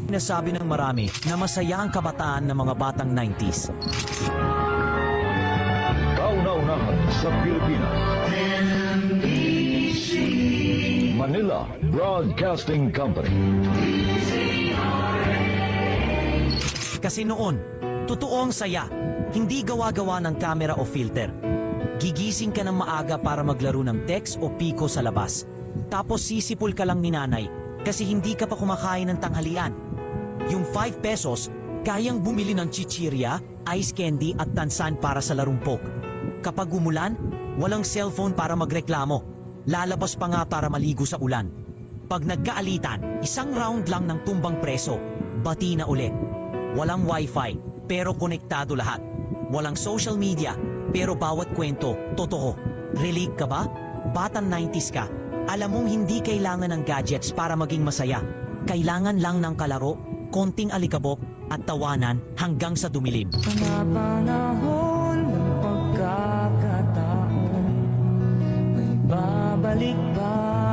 Nasabi ng marami na masaya ang kabataan ng mga batang 90s. Kauna-unahan sa Pilipinas. Manila Broadcasting Company. Kasi noon, totoo ang saya, hindi gawa-gawa ng kamera o filter. Gigising ka ng maaga para maglaro ng text o piko sa labas. Tapos sisipol ka lang ni nanay kasi hindi ka pa kumakain ng tanghalian. Yung 5 pesos, kayang bumili ng chichirya, ice candy at tansan para sa larumpok. Kapag umulan, walang cellphone para magreklamo. Lalabas pa nga para maligo sa ulan. Pag nagkaalitan, isang round lang ng tumbang preso, bati na ulit. Walang wifi, pero konektado lahat. Walang social media, pero bawat kwento, totoo. Relate ka ba? Batang 90s ka. Alam mong hindi kailangan ng gadgets para maging masaya. Kailangan lang ng kalaro, konting alikabok, at tawanan hanggang sa dumilim. Mga panahon ng pagkakataon, may babalik ba?